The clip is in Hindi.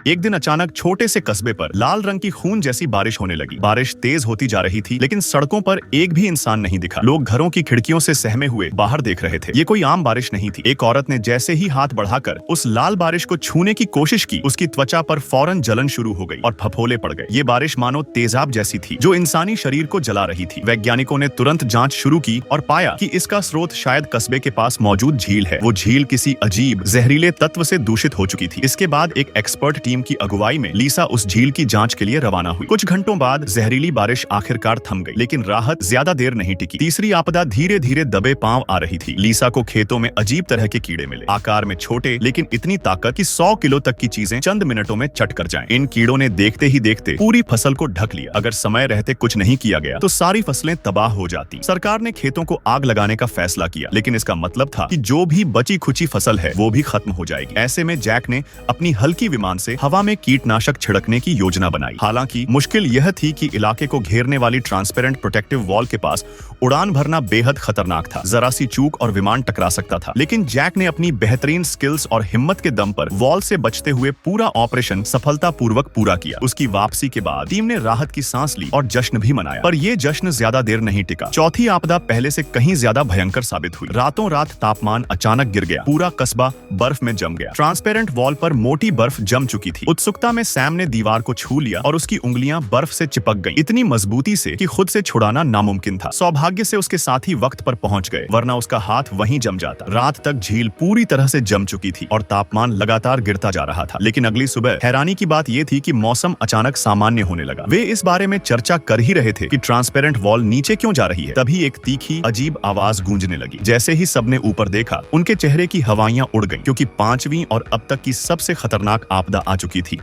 एक दिन अचानक छोटे से कस्बे पर लाल रंग की खून जैसी बारिश होने लगी। बारिश तेज होती जा रही थी, लेकिन सड़कों पर एक भी इंसान नहीं दिखा। लोग घरों की खिड़कियों से सहमे हुए बाहर देख रहे थे। ये कोई आम बारिश नहीं थी। एक औरत ने जैसे ही हाथ बढ़ाकर उस लाल बारिश को छूने की कोशिश की, उसकी त्वचा पर फौरन जलन शुरू हो गई और फफोले पड़ गए। ये बारिश मानो तेजाब जैसी थी, जो इंसानी शरीर को जला रही थी। वैज्ञानिकों ने तुरंत जांच शुरू की और पाया कि इसका स्रोत शायद कस्बे के पास मौजूद झील है। वो झील किसी अजीब जहरीले तत्व से दूषित हो चुकी थी। इसके बाद एक एक्सपर्ट टीम की अगुवाई में लीसा उस झील की जांच के लिए रवाना हुई। कुछ घंटों बाद जहरीली बारिश आखिरकार थम गई, लेकिन राहत ज्यादा देर नहीं टिकी। तीसरी आपदा धीरे धीरे दबे पांव आ रही थी। लीसा को खेतों में अजीब तरह के कीड़े मिले, आकार में छोटे लेकिन इतनी ताकत कि 100 किलो तक की चीजें चंद मिनटों में चट कर जाएं। इन कीड़ों ने देखते ही देखते पूरी फसल को ढक लिया। अगर समय रहते कुछ नहीं किया गया तो सारी फसलें तबाह हो जाती। सरकार ने खेतों को आग लगाने का फैसला किया, लेकिन इसका मतलब था कि जो भी बची खुची फसल है वो भी खत्म हो जाएगी। ऐसे में जैक ने अपनी हल्की विमान से हवा में कीटनाशक छिड़कने की योजना बनाई। हालांकि मुश्किल यह थी कि इलाके को घेरने वाली ट्रांसपेरेंट प्रोटेक्टिव वॉल के पास उड़ान भरना बेहद खतरनाक था। जरा सी चूक और विमान टकरा सकता था। लेकिन जैक ने अपनी बेहतरीन स्किल्स और हिम्मत के दम पर वॉल से बचते हुए पूरा ऑपरेशन सफलतापूर्वक पूरा किया। उसकी वापसी के बाद टीम ने राहत की सांस ली और जश्न भी मनाया। पर यह जश्न ज्यादा देर नहीं टिका। चौथी आपदा पहले से कहीं ज्यादा भयंकर साबित हुई। रातों रात तापमान अचानक गिर गया। पूरा कस्बा बर्फ में जम गया। ट्रांसपेरेंट वॉल पर मोटी बर्फ जम चुकी थी। उत्सुकता में सैम ने दीवार को छू लिया और उसकी उंगलियां बर्फ से चिपक गईं, इतनी मजबूती से कि खुद से छुड़ाना नामुमकिन था। सौभाग्य से उसके साथी वक्त पर पहुंच गए, वरना उसका हाथ वहीं जम जाता। रात तक झील पूरी तरह से जम चुकी थी और तापमान लगातार गिरता जा रहा था। लेकिन अगली सुबह हैरानी की बात यह थी कि मौसम अचानक सामान्य होने लगा। वे इस बारे में चर्चा कर ही रहे थे कि ट्रांसपेरेंट वॉल नीचे क्यों जा रही है। तभी एक तीखी अजीब आवाज गूंजने लगी। जैसे ही सबने ऊपर देखा, उनके चेहरे की हवाइयां उड़ गईं, क्योंकि 5वीं और अब तक की सबसे खतरनाक आपदा आ चुकी थी।